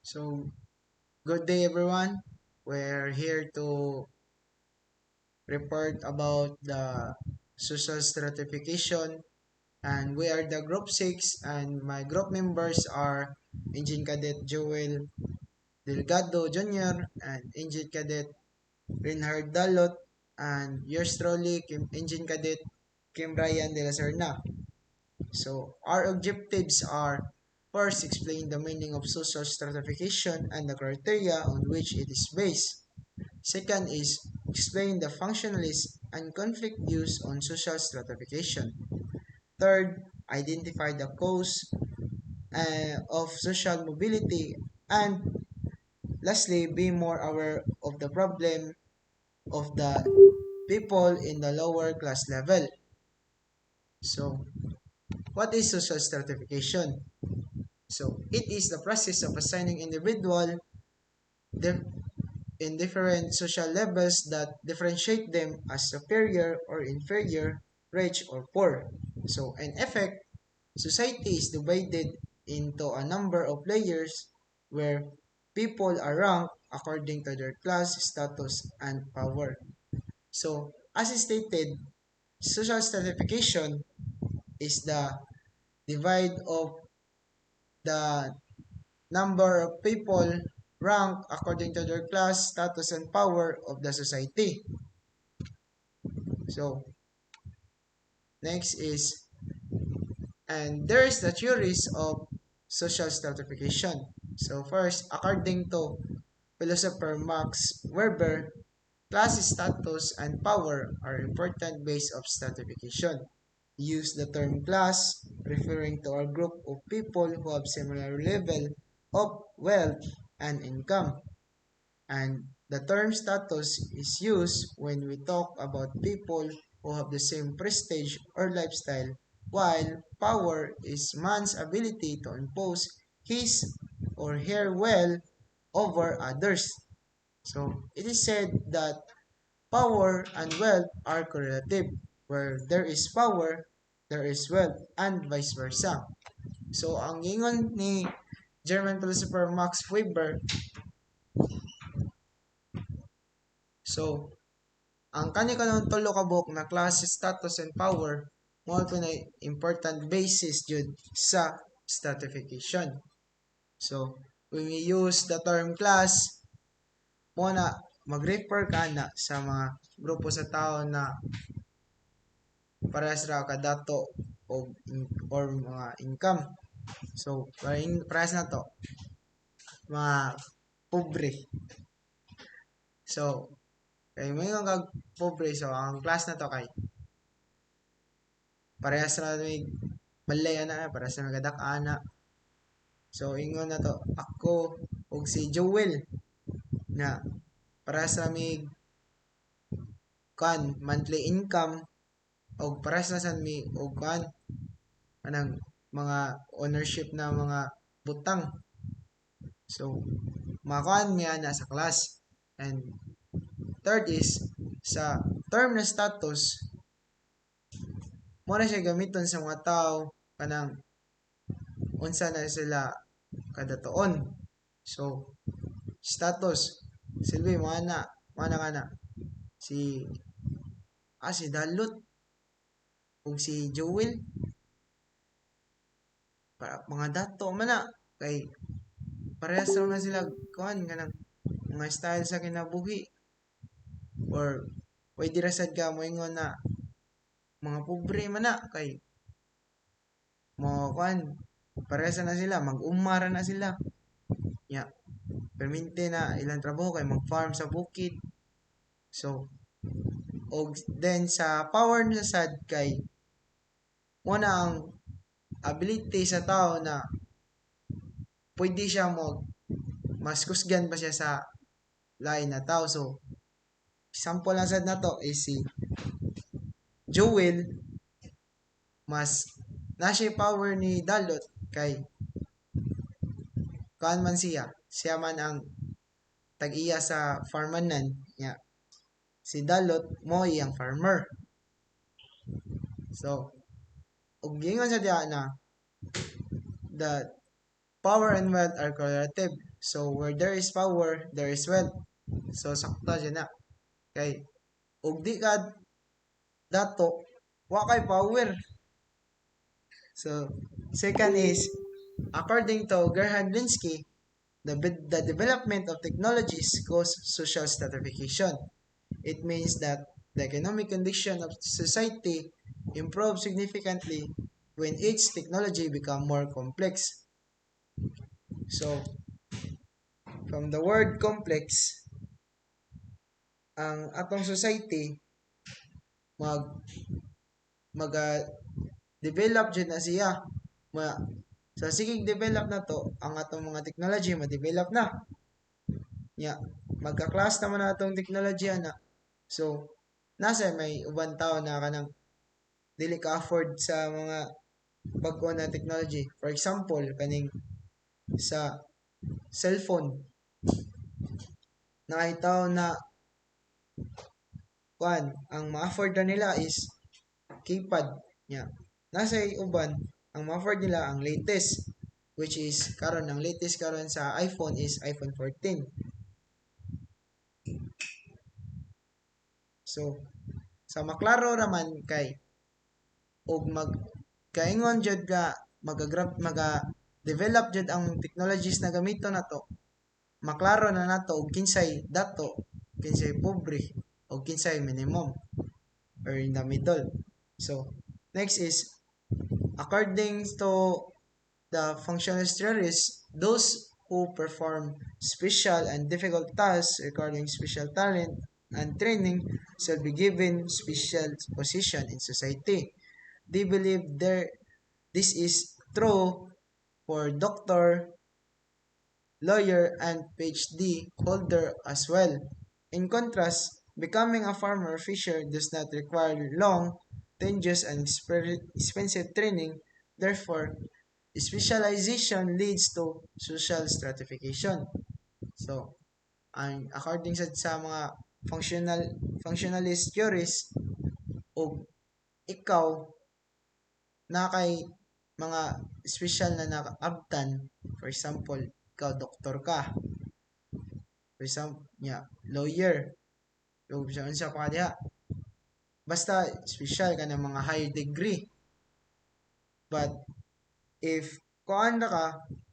So, good day everyone. We're here to report about the social stratification, and we are the group 6, and my group members are Engine Cadet Joel Delgado Jr. and Engine Cadet Reinhard Dalot, and yours truly, Engine Cadet Kim Ryan de la Serna. So, our objectives are: first, explain the meaning of social stratification and the criteria on which it is based. Second is explain the functionalist and conflict views on social stratification. Third, identify the cause of social mobility. And lastly, be more aware of the problem of the people in the lower class level. So, what is social stratification? So, it is the process of assigning individual in different social levels that differentiate them as superior or inferior, rich or poor. So, in effect, society is divided into a number of layers where people are ranked according to their class, status, and power. So, as stated, social stratification is the divide of the number of people ranked according to their class, status, and power of the society. So, next is, and there is the theories of social stratification. So, first, according to philosopher Max Weber, class status and power are important base of stratification. Use the term class referring to a group of people who have similar level of wealth and income. And the term status is used when we talk about people who have the same prestige or lifestyle, while power is man's ability to impose his or her will over others. So it is said that power and wealth are correlative. Where there is power, there is wealth, and vice versa. So ang ingon ni German philosopher Max Weber, so ang kani kanang tulo ka buok na klase, status, and power mao na important basis jud sa stratification. So when we use the term class, mo na mag-refer ka na sa mga grupo sa tao na parehas ra kadato o or mga income. So parehas na to mga pobre. So kay may kag pobre, so ang class na to kay parehas ra may balay ana, parehas ra magadak ana. So ingon na to ako og si Joel na parehas ra mi kan monthly income og parehas na sad mi og kan anang mga ownership na mga butang. So makuan mi ana sa class. And third is sa term na status, mo na siya gamiton sa mga tao kanang unsa na sila kadatoon. So status silbi mo ana kana si si Dalot ug si Joel para mga dato man na kay parehas raw na sila kuan kanang mga style sa kinabuhi, or pwede ra sad ka moingon na mga pobre man na kay mo kuan parehas na sila, mag-umara na sila. Ya, permente na ilang trabaho kay mag-farm sa bukid. So, og then sa power na sad kay mo na ang ability sa tao na pwede siya mo mas kusgan pa siya sa lain na tao. So, example lang sad na to is si Joel, mas na siya power ni Dalot kay kaan man siya man ang tag-iya sa farmanan niya. Si Dalot mo iyang farmer. So, ug gingon sa diha na that power and wealth are correlative. So where there is power, there is wealth. So sakto dyan na. Kay ug di ka dato, wa kay power. So second is according to Gerhard Linsky, the development of technologies cause social stratification. It means that the economic condition of society improve significantly when each technology become more complex. So, from the word complex, ang atong society mag mag develop jud na siya. Ma, sa sigig develop na to, ang atong mga technology ma-develop na. Nya, magka-class naman na atong technology na. So, nasa may ubang tao na kanang dili ka afford sa mga bago na technology. For example, kaning sa cellphone, nakita na kuan ang ma-afford na nila is keypad nya. Nasa uban ang ma-afford nila ang latest, which is karon ang latest karon sa iPhone is iPhone 14. So sa maklaro raman kay og mag kaingon jud ga maga develop jud ang technologies na gamito nato, maklaro na nato og kinsay dato, kinsay pobre, og kinsay minimum or in the middle. So next is according to the functionalist theories, those who perform special and difficult tasks requiring special talent and training shall be given special position in society. They believe this is true for doctor, lawyer, and PhD holder as well. In contrast, becoming a farmer or fisher does not require long, tedious, and expensive training. Therefore, specialization leads to social stratification. So, according sa mga functionalist theories, o ikaw na kay mga special na nakaabtan, for example, ikaw doktor ka, for example, lawyer, o sa pa diha, basta special ka ng mga high degree. But if kuan ra ka,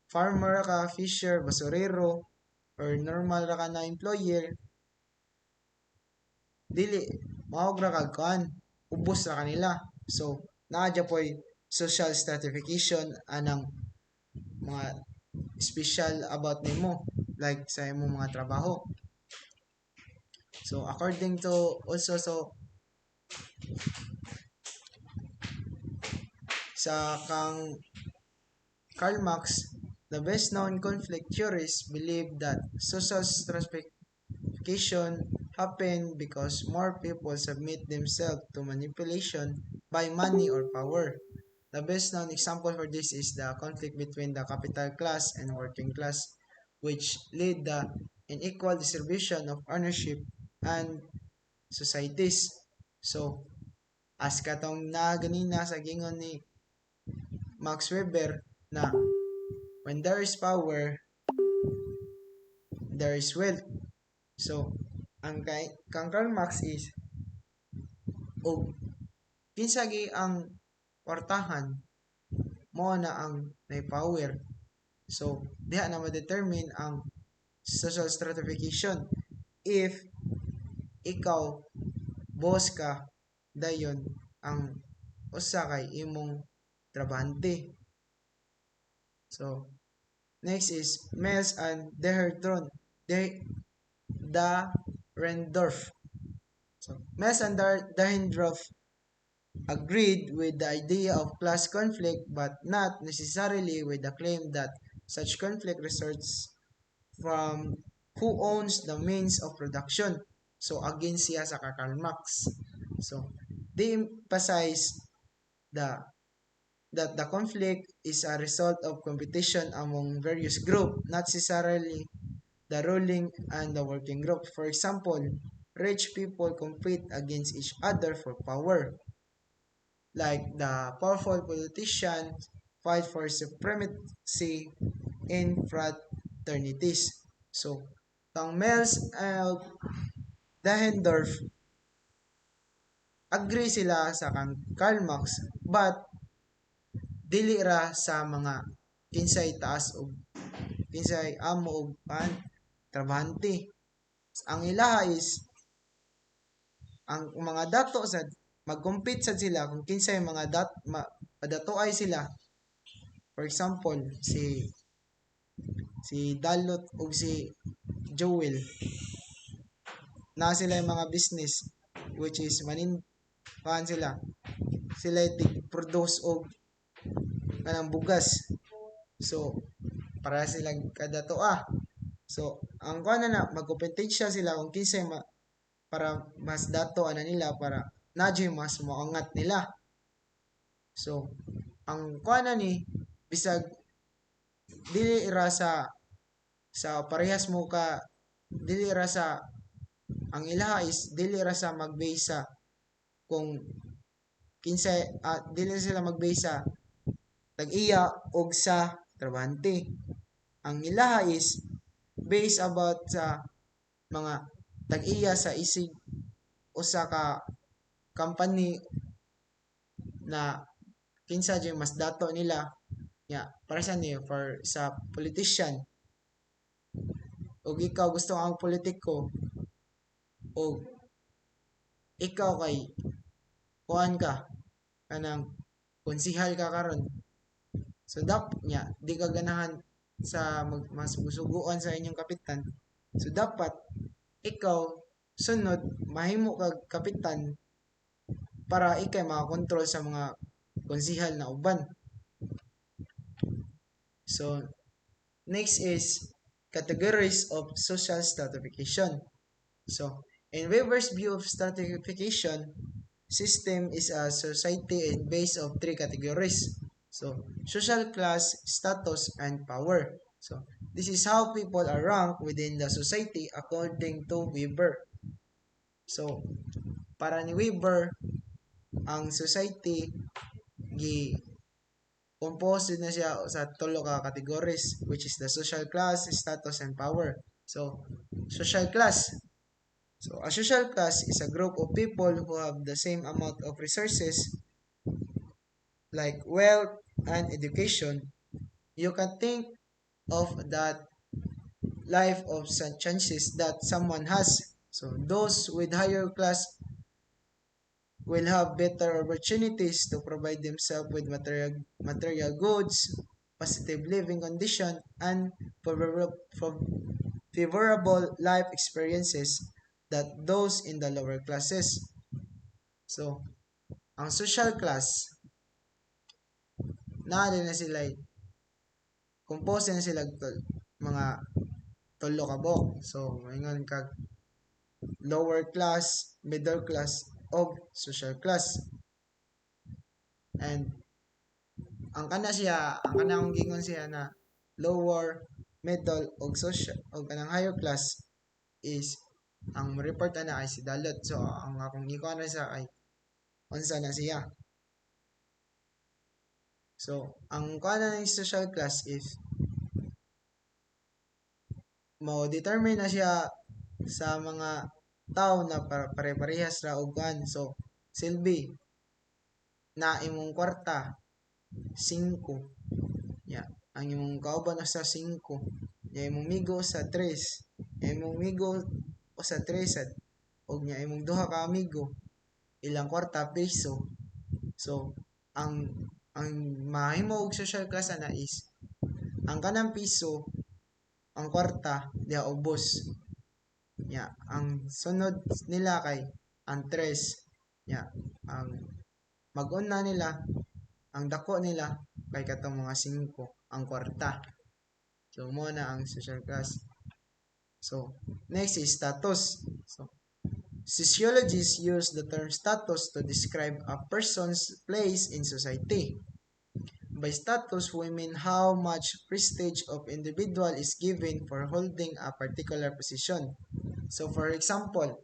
farmer ra ka, fisher, basurero, or normal ra ka na employer, dili mahog ra kag kuan, ubos ra kanila. So naa po'y social stratification anang mga special about nimo, like sa imong mga trabaho. So according to also sa kang Karl Marx, the best known conflict theorists believe that social stratification happen because more people submit themselves to manipulation by money or power. The best known example for this is the conflict between the capital class and working class, which lead the unequal distribution of ownership and societies. So, as katong na ganina sa gingon ni Max Weber na when there is power, there is wealth. So, kang Karl Marx is og kinsa gi ang portahan mo na ang may power. So, diha na ma-determine ang social stratification. If ikaw boss ka, dayon ang usa kay imong trabahante. So, next is Mels and Dahrendorf. So, Mels and Dahrendorf agreed with the idea of class conflict but not necessarily with the claim that such conflict results from who owns the means of production. So, against siya sa Karl Marx. So, they emphasize the that the conflict is a result of competition among various groups, not necessarily the ruling and the working group. For example, rich people compete against each other for power, like the powerful politicians fight for supremacy in fraternities. So, kang Mels Dahendorf, agree sila sa kang Karl Marx, but dili ra sa mga kinsay taas og kinsay amo og trabahante. Ang ilaha is ang mga dato sa mag-compete sad sila kung kinsay mga padatoay sila. For example, si Dalot ug si Joel na sila yung mga business which is sila produce og kanang bugas. So para sila kadato so ang kuan na magkompetensya sila kung kinsay para mas dato ana nila para nadyo mas moangat nila. So ang kuan na ni bisag dili ra sa parehas mo ka dili ra sa ang ilaha is dili ra sa mag-base sa kung kinsay dili sila mag-base sa tag-iya og sa trabahante. Ang ilaha is based about sa mga tag-iya sa isig usa ka company na kinsa jay mas dato nila para sa niyo for sa politician og ikaw gusto ang politiko og ikaw kay kuan ka kanang konsihal ka karon so di ka ganahan sa mas suguan sa inyong kapitan so dapat ikaw sunod mahimo kag kapitan para ikay makakontrol sa mga konsihal na uban. So next is categories of social stratification. So in Weber's view of stratification system is a society based of three categories. So social class, status, and power. So this is how people are ranked within the society according to Weber. So para ni Weber, ang society gi composed na siya sa tulo ka categories which is the social class, status, and power. So social class. So a social class is a group of people who have the same amount of resources like wealth and education. You can think of that life of some chances that someone has. So those with higher class will have better opportunities to provide themselves with material goods, positive living condition, and favorable life experiences that those in the lower classes. So, ang social class, na sila, compose na sila mga tulo ka buok. So, maingon kag lower class, middle class, o social class. And ang kanang gingon siya na lower, middle, o social, o kanang higher class is ang report na ay si Dalot. So, ang akong ikaw na siya ay unsa na siya. So, ang kuha ng social class is mo-determine na siya sa mga tao na pare-parehas ra og kuan. So, silbi na imong kwarta 5. Ang imong kauban sa 5. Imong migo sa 3. Imong migo o sa 3 sad. Og imong duha ka amigo ilang kwarta piso. So, ang mahimo og social class na is ang kanang piso ang kwarta diha ubos. Ang sunod nila kay ang 3. Ang mag-una nila ang dako nila kay katong mga 5 ang kwarta. So mo na ang social class. So next is status. So sociologists use the term status to describe a person's place in society. By status, we mean how much prestige of individual is given for holding a particular position. So for example,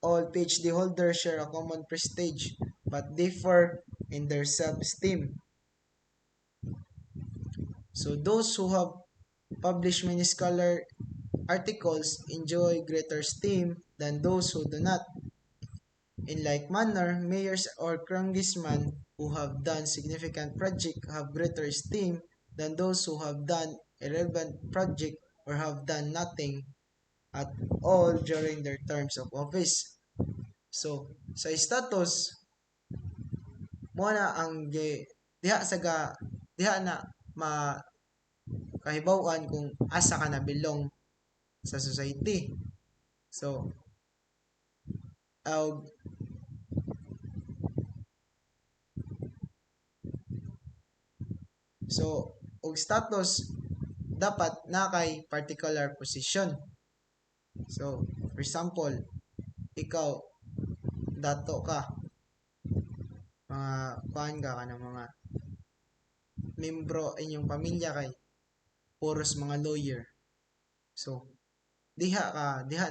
all PhD holders share a common prestige but differ in their self-esteem. So those who have publish many scholar articles, enjoy greater esteem than those who do not. In like manner, mayors or congressmen who have done significant project have greater esteem than those who have done irrelevant project or have done nothing at all during their terms of office. So, sa status, mo na ang diha sa diha na makahibaw-an kung asa ka na belong sa society. So, uh, so og status dapat na kay particular position. So, for example, ikaw dato ka, mga kuan ka ng mga membro inyong pamilya kay puros mga lawyer. So, diha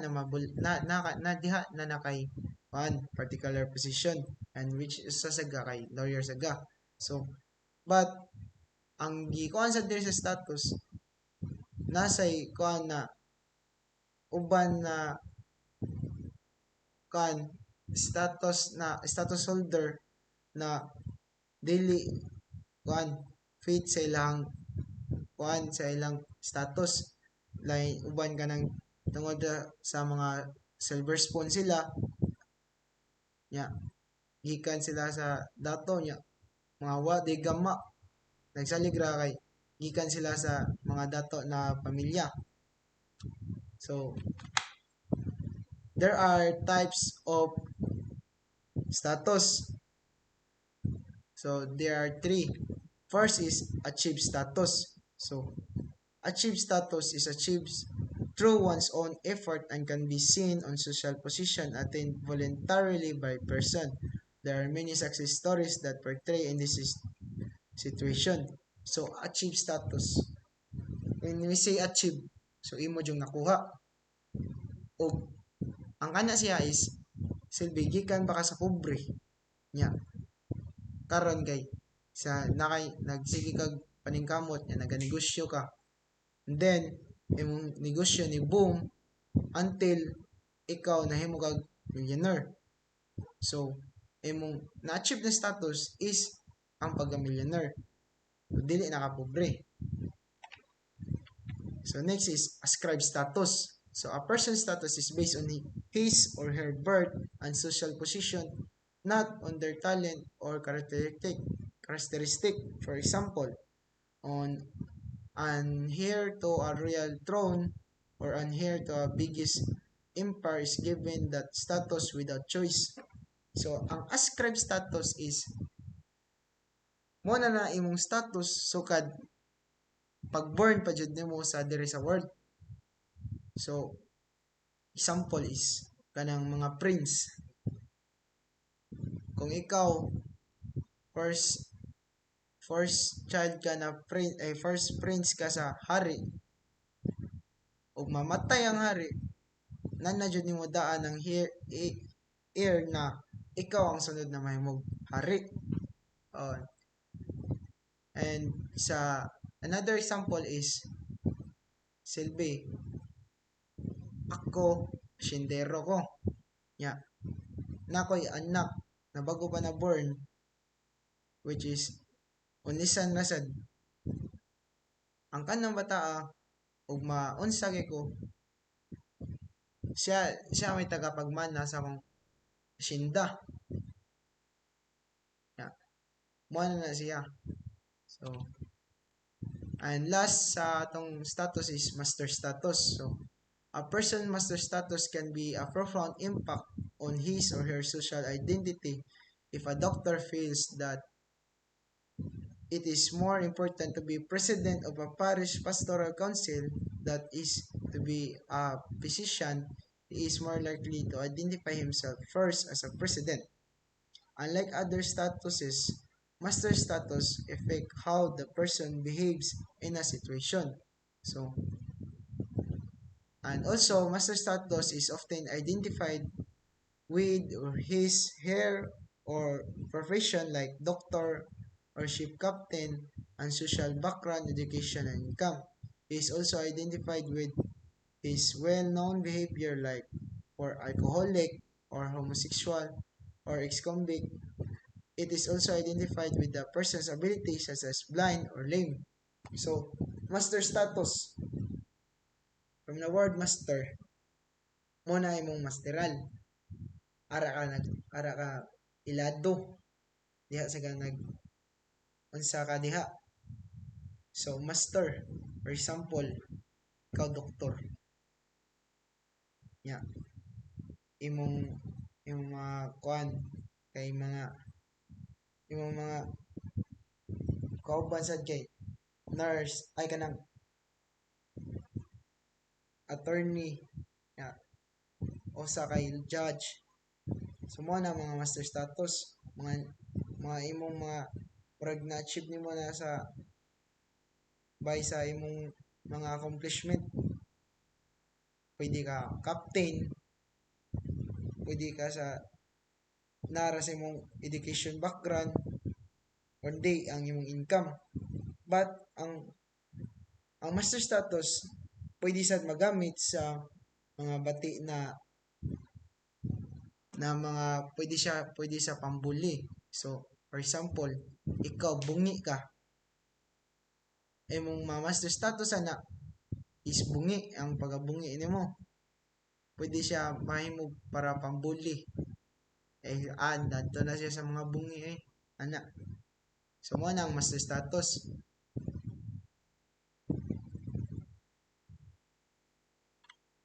na mabul na diha na kay kuan particular position, and which is sasaga kay lawyer saga. So, but ang gikuan sa diri sa status nasay kuan na uban na kuan status holder na dili kuan fit sa ilang kuan sa ilang status, like uban ka ng tungod sa mga silver spoon sila nya gikan sila sa dato nya mga wa di gama nagsaligra kay gikan sila sa mga dato na pamilya. So there are types of status. So there are three. First is achieve status. So achieve status is achieved through one's own effort and can be seen on social position attained voluntarily by person. There are many success stories that portray in this situation. So achieve status. When we say achieve, so imo yung nakuha. O ang kana siya is silbi gikan baka sa pobre nya karon kay sa nakay nagsige kag paningkamot nya naganegosyo ka, and then imong negosyo ni boom until ikaw nahimo kag millionaire. So imong na-achieve na status is ang pagka-millionaire, dili na ka pobre. So next is ascribe status. So a person's status is based on his or her birth and social position, not on their talent or characteristic. For example, on an heir to a royal throne or an heir to a biggest empire is given that status without choice. So ang ascribe status is mo na imong status sukad pag-born pa jud nimo sa diri sa world. So example is kanang mga prince. Kung ikaw first child ka na first prince ka sa hari ug mamatay ang hari, nan na jud nimo daan ang heir na ikaw ang sunod na mahimong hari. And sa another example is silbi ako sindero ko nya nakoy anak na bago pa na born, which is unisan na sad ang kanang bataa ug maunsa ko siya may tagapagmana sa akong sinda nya mo na siya. So and last sa atong status is master status. So a person master status can be a profound impact on his or her social identity. If a doctor feels that it is more important to be president of a parish pastoral council that is to be a physician, he is more likely to identify himself first as a president. Unlike other statuses, master status affect how the person behaves in a situation. So, and also master status is often identified with or his, her, or profession like doctor or ship captain, and social background, education, and income. He is also identified with his well-known behavior like for alcoholic or homosexual or ex-convict. It is also identified with the person's abilities such as blind or lame. So, master status. From the word master, muna imong masteral. Ara ka ilado diha sa ganag unsa ka diha. So, master. For example, ikaw doktor. Ya, imong imong mga kuan kay imong mga kauban sad kay nurse ay kanang attorney ya, o sa kay judge. So mo na mga master status, mga imong mga murag na-achieve nimo na sa by sa imong mga accomplishment. Pwede ka captain, pwede ka sa nara sa imong education background, kundi ang imong income. But ang master status pwede sad magamit sa mga bati na mga pwede sa pambuli. So, for example, ikaw bungi ka, imong master status ana is bungi ang pagabungi nimo. Pwede siya mahimo para pambuli. Dadto na siya sa mga bungi ana. So, mo na ang master status.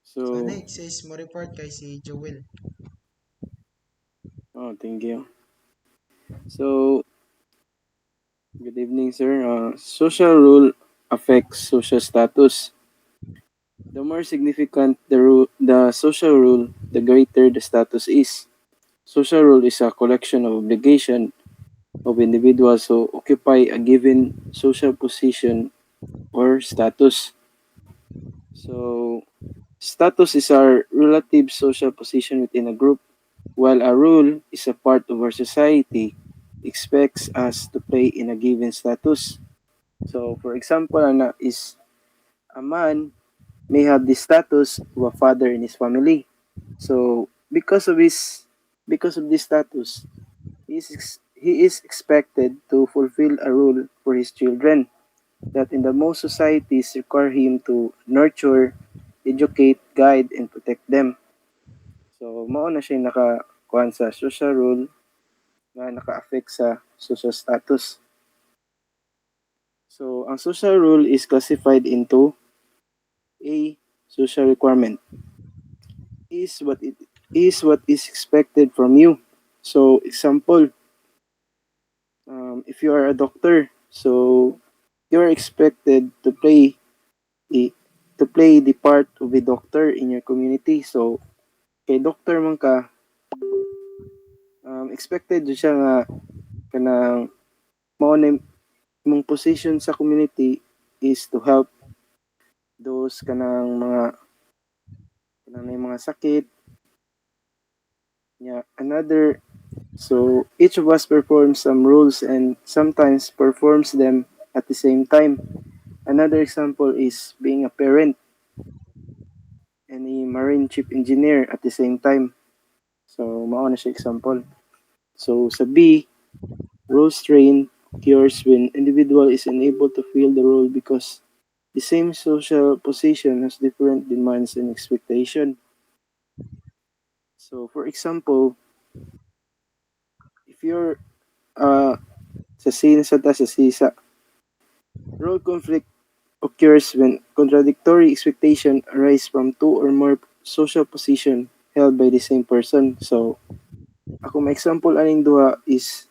So, So, next is mo report kay si Joel. thank you. So, good evening, sir. Social rule affects social status. The more significant the social rule, the greater the status is. Social rule is a collection of obligation of individuals who occupy a given social position or status. So, status is our relative social position within a group, while a rule is a part of our society expects us to play in a given status. So, for example, is a man may have the status of a father in his family. So, because of this status, he is expected to fulfill a role for his children that in the most societies require him to nurture, educate, guide, and protect them. So, mao na siya nakakuan sa social role na naka-affect sa social status. So, ang social rule is classified into A. Social requirement. Is what is expected from you. So, example, if you are a doctor, so you are expected the to play the part of a doctor in your community. So, kay doctor man ka, expected jud siya nga kanang mao na imong position sa community is to help those kanang may mga sakit yeah another. So each of us performs some rules and sometimes performs them at the same time. Another example is being a parent and a marine chief engineer at the same time. So mao na siya example. So sa B, role strain occurs when individual is unable to fill the role because the same social position has different demands and expectation. So for example, if you're sa scene sa sisa, role conflict occurs when contradictory expectation arise from two or more social position held by the same person. So, ako may example aning duha is,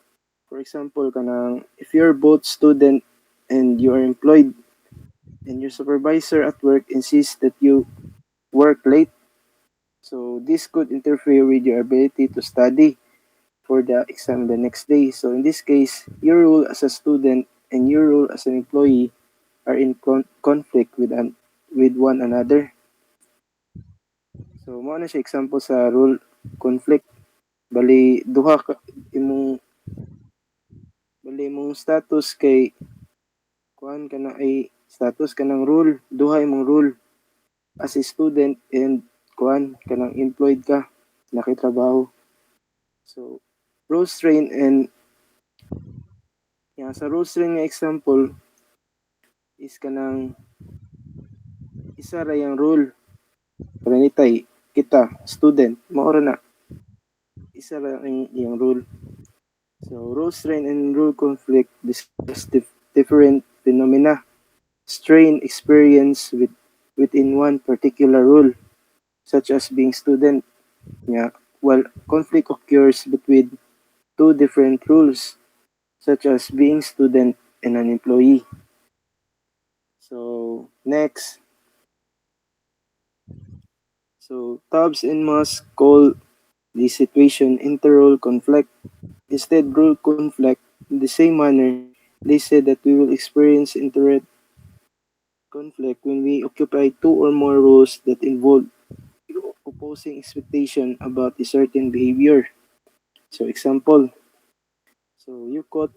for example, kanang if you're both student and you are employed and your supervisor at work insists that you work late, so this could interfere with your ability to study for the exam the next day. So in this case, your role as a student and your role as an employee are in conflict with one another. So mo na siya example sa role conflict. Bali duha ka imong status kay kuan kana ay Status kanang rule, duha imong rule as a student and kuan kanang employed ka, nakitrabaho. So, rules train and sa rules train nga example is kanang isa ra yang rule. Kanitay, kita, student, maura na, isa ra yung rule. So, rule strain and rule conflict discuss different phenomena. Strain experience within one particular rule, such as being student. Yeah, while conflict occurs between two different rules, such as being student and an employee. So, next. So, Tubbs and Musk call this situation interrole conflict. Instead, rule conflict in the same manner. They said that we will experience inter conflict when we occupy two or more roles that involve opposing expectation about a certain behavior. So example, so you caught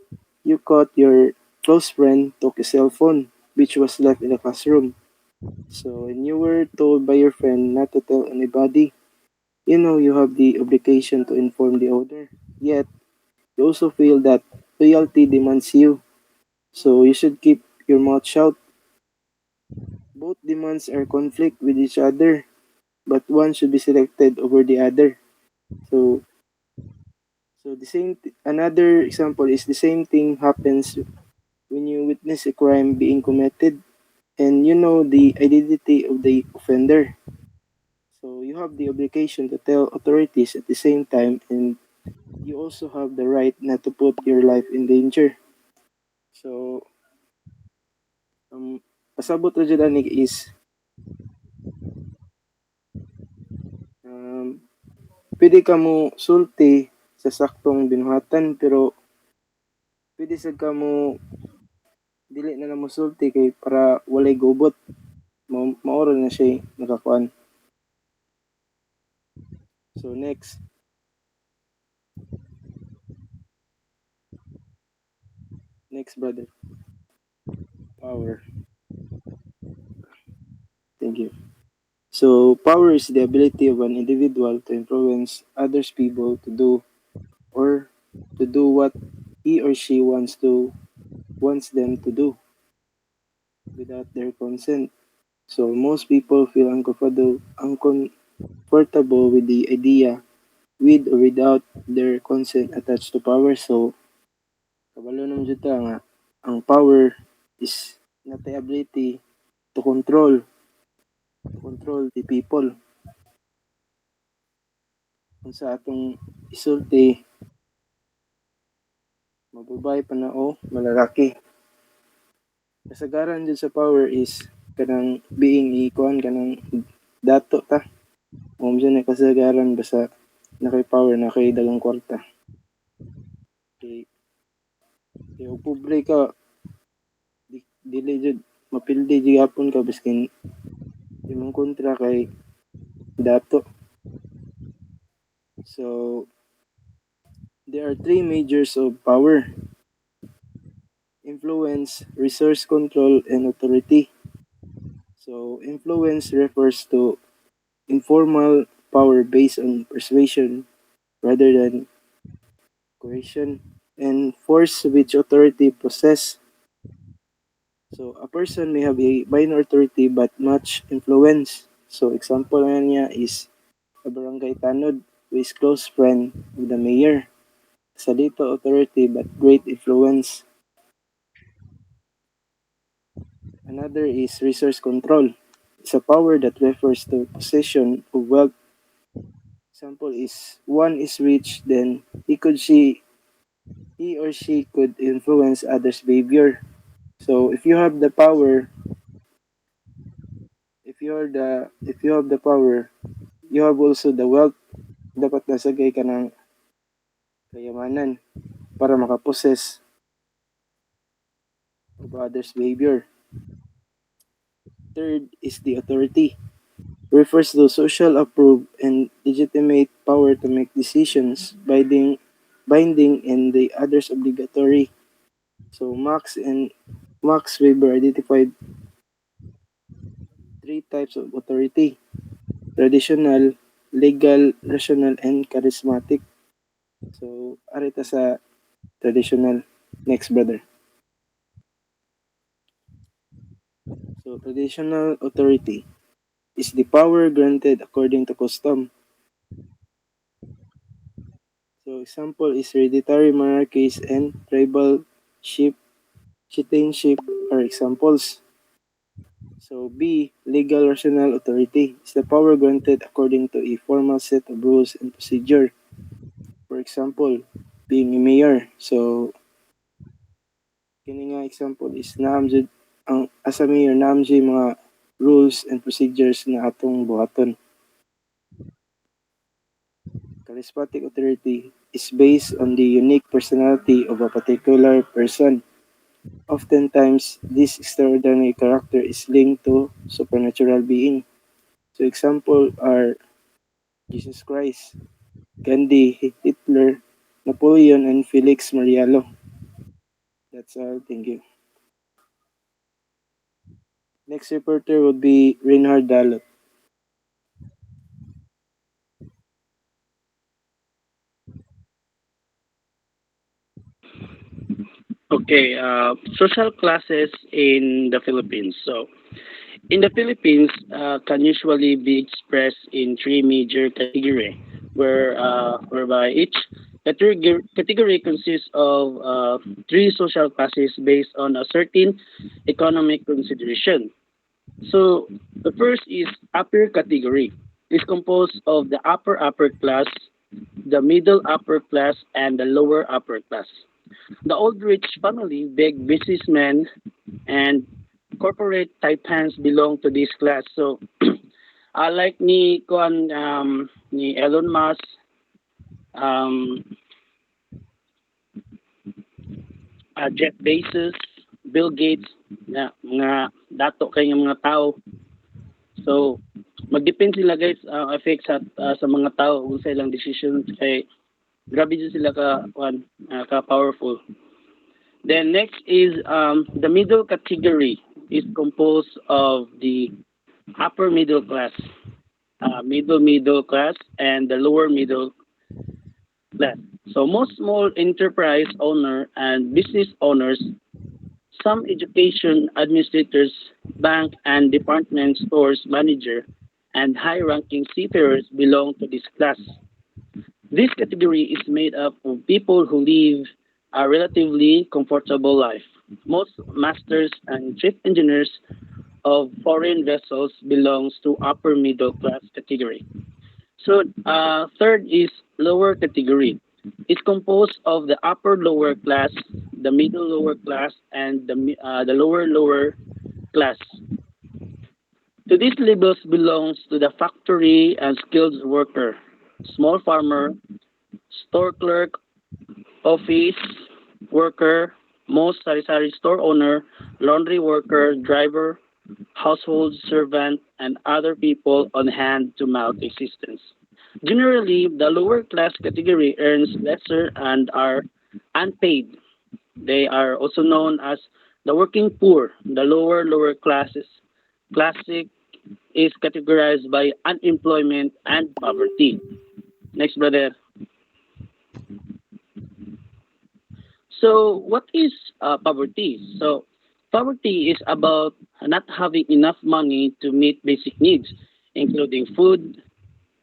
your close friend took a cell phone which was left in the classroom. So and you were told by your friend not to tell anybody. You know you have the obligation to inform the owner. Yet you also feel that loyalty demands you. So you should keep your mouth shut. Both demands are conflict with each other, but one should be selected over the other. So, so another example is the same thing happens when you witness a crime being committed and you know the identity of the offender. So you have the obligation to tell authorities at the same time, and you also have the right not to put your life in danger. So, pasabot na dyan ani is um, pwede ka mo sulti sa saktong binuhatan pero pwede sad ka mo dili na lang mo sulti kay para walay gubot. Maoro na siya nakakuan. So next brother, power. Thank you. So power is the ability of an individual to influence others people to do or to do what he or she wants them to do without their consent. So most people feel uncomfortable with the idea with or without their consent attached to power. So kabalo naman dito nga ang power is not the ability to control the people kung sa atong isulti mababay pa na o malalaki. Kasagaran dyan sa power is kanang being ikuan kanang dato ta. Mo dyan na kasagaran basta nakay power nakay dagang kwarta. Kay og pobre ka dili jud mapildi jud hapon ka biskin imong kontra kay dato. So there are three majors of power: influence, resource control, and authority. So influence refers to informal power based on persuasion rather than coercion, and force which authority possess. So a person may have a minor authority but much influence. So example na niya is a barangay tanod who is close friend with the mayor. Sa little authority but great influence. Another is resource control. It's a power that refers to possession of wealth. Example is one is rich, then he or she could influence others' behavior. So if you have the power, you have also the wealth. Dapat nasagay ka ng kayamanan para makaposes of others' behavior. Third is the authority. Refers to social approved and legitimate power to make decisions, binding and the others obligatory. So Max Weber identified three types of authority: traditional, legal, rational, and charismatic. So, arita sa traditional. Next, brother. So, traditional authority is the power granted according to custom. So, example is hereditary monarchies and tribal ship, chieftainship are examples. So, B, legal rational authority is the power granted according to a formal set of rules and procedure. For example, being a mayor. So, kini nga example is naam jud ang as a mayor naam jud mga rules and procedures na atong buhaton. Charismatic authority is based on the unique personality of a particular person. Oftentimes, this extraordinary character is linked to supernatural being. So example are Jesus Christ, Gandhi, Hitler, Napoleon, and Felix Marialo. That's all. Thank you. Next reporter would be Reinhard Dalot. Okay, social classes in the Philippines. So, in the Philippines, can usually be expressed in three major categories, whereby each category consists of three social classes based on a certain economic consideration. So, the first is upper category. It's composed of the upper class, the middle upper class, and the lower upper class. The old rich family, big businessmen, and corporate typans belong to this class. So, like ni Elon Musk, um, Jeff Bezos, Bill Gates, mga dato kay nga mga tao. So, magdepende sila guys effect sa mga tao kung sa ilang decision kay grabe din sila ka powerful. Then next is the middle category is composed of the upper middle class, middle class, and the lower middle class. So most small enterprise owner and business owners, some education administrators, bank and department stores manager, and high-ranking seafarers belong to this class. This category is made up of people who live a relatively comfortable life. Most masters and chief engineers of foreign vessels belongs to upper middle class category. So third is lower category. It's composed of the upper lower class, the middle lower class, and the lower class. To these labels belongs to the factory and skilled worker, small farmer, store clerk, office worker, most sari-sari store owner, laundry worker, driver, household servant, and other people on hand-to-mouth existence. Generally, the lower class category earns lesser and are unpaid. They are also known as the working poor. The lower classes classic is categorized by unemployment and poverty. Next, brother. So, what is poverty? So, poverty is about not having enough money to meet basic needs, including food,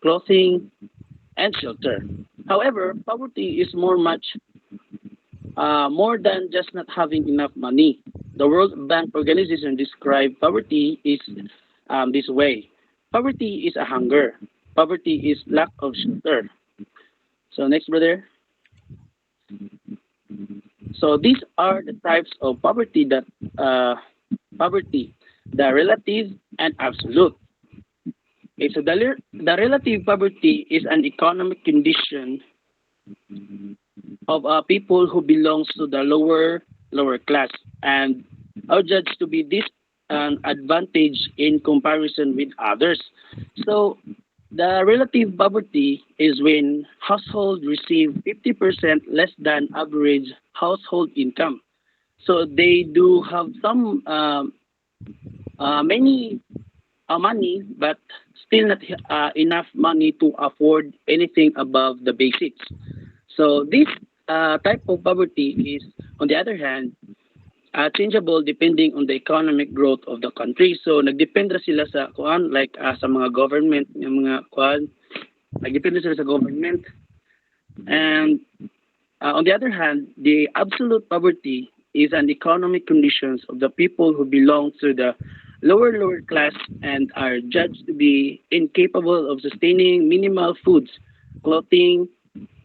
clothing, and shelter. However, poverty is more than just not having enough money. The World Bank Organization described poverty is this way: poverty is a hunger. Poverty is lack of shelter. So next, brother. So these are the types of poverty, the relative and absolute. Okay, so the relative poverty is an economic condition of people who belongs to the lower class and are judged to be this an advantage in comparison with others. So the relative poverty is when household receive 50% less than average household income. So they do have some many. money, but still not enough money to afford anything above the basics. So this type of poverty is, on the other hand, changeable depending on the economic growth of the country. So nagdepende sila sa kuan like sa mga government, yung mga kuan, nagdepende sila sa government. And on the other hand, the absolute poverty is an economic conditions of the people who belong to the lower class and are judged to be incapable of sustaining minimal foods, clothing,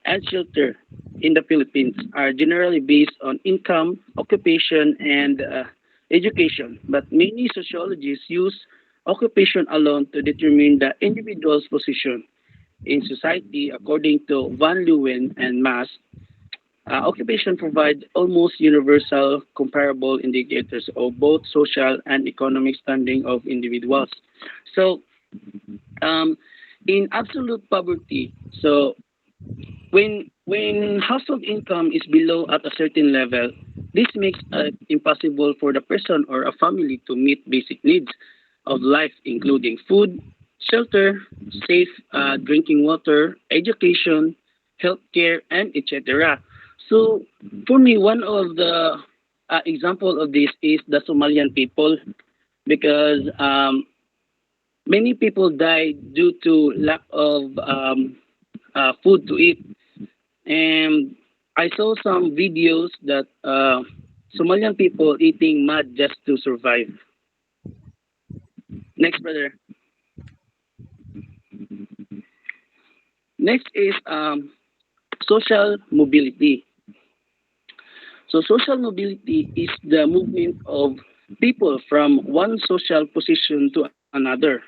and shelter in the Philippines are generally based on income, occupation, and education. But many sociologists use occupation alone to determine the individual's position in society according to Van Leeuwen and Maas. Occupation provides almost universal comparable indicators of both social and economic standing of individuals. So, um, in absolute poverty, so when household income is below at a certain level, this makes it impossible for the person or a family to meet basic needs of life, including food, shelter, safe drinking water, education, healthcare, and etc. So, for me, one of the example of this is the Somalian people because many people died due to lack of food to eat. And I saw some videos that Somalian people eating mud just to survive. Next, brother. Next is social mobility. So, social mobility is the movement of people from one social position to another.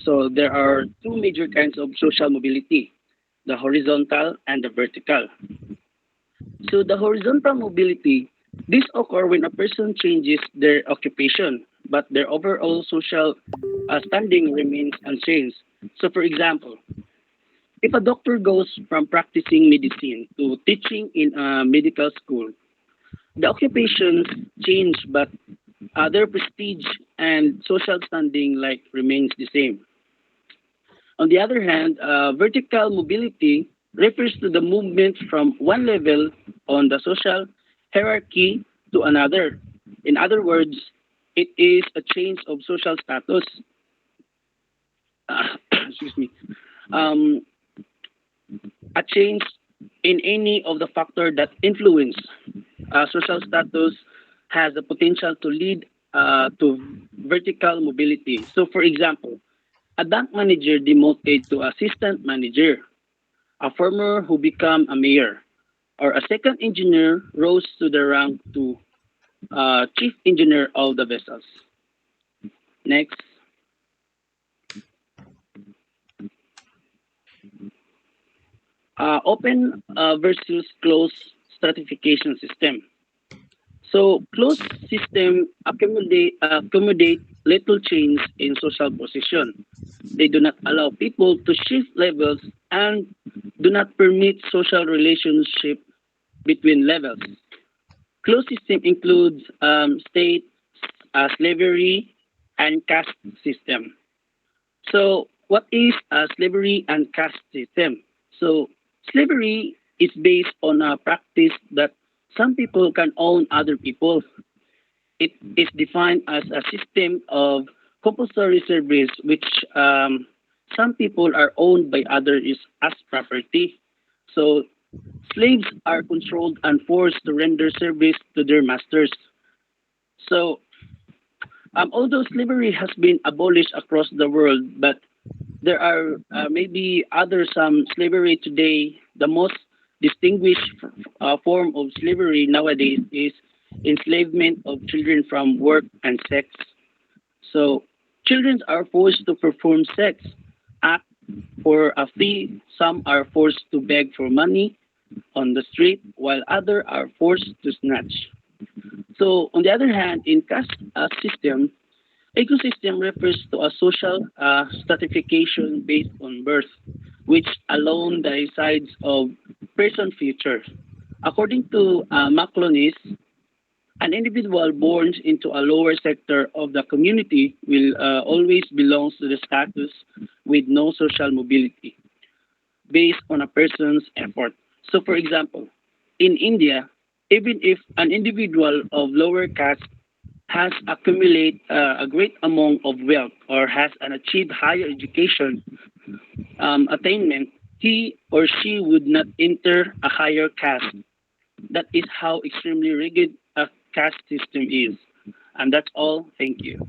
So, there are two major kinds of social mobility, the horizontal and the vertical. So the horizontal mobility, this occur when a person changes their occupation, but their overall social standing remains unchanged. So for example, if a doctor goes from practicing medicine to teaching in a medical school, the occupations change, but their prestige and social standing like remains the same. On the other hand, vertical mobility refers to the movement from one level on the social hierarchy to another. In other words, it is a change of social status. Excuse me. Um, a change in any of the factor that influence social status has the potential to lead to vertical mobility. So, for example, a bank manager demoted to assistant manager, a farmer who became a mayor, or a second engineer rose to the rank to chief engineer of the vessels. Next, open versus closed stratification system. So closed system accommodate little change in social position. They do not allow people to shift levels and do not permit social relationship between levels. Closed system includes state, slavery, and caste system. So, what is a slavery and caste system? So, slavery is based on a practice that some people can own other people. It is defined as a system of compulsory service which some people are owned by others as property. So, slaves are controlled and forced to render service to their masters. So, although slavery has been abolished across the world, but there are maybe other some slavery today. The most distinguished form of slavery nowadays is enslavement of children from work and sex. So, children are forced to perform sex act for a fee. Some are forced to beg for money on the street, while others are forced to snatch. So, on the other hand, in caste system, ecosystem refers to a social stratification based on birth, which alone decides of person future. According to Maclonis, An individual born into a lower sector of the community will always belongs to the status with no social mobility based on a person's effort. So, for example, in India, even if an individual of lower caste has accumulated a great amount of wealth or has an achieved higher education attainment, he or she would not enter a higher caste. That is how extremely rigid a caste system is. And that's all. Thank you.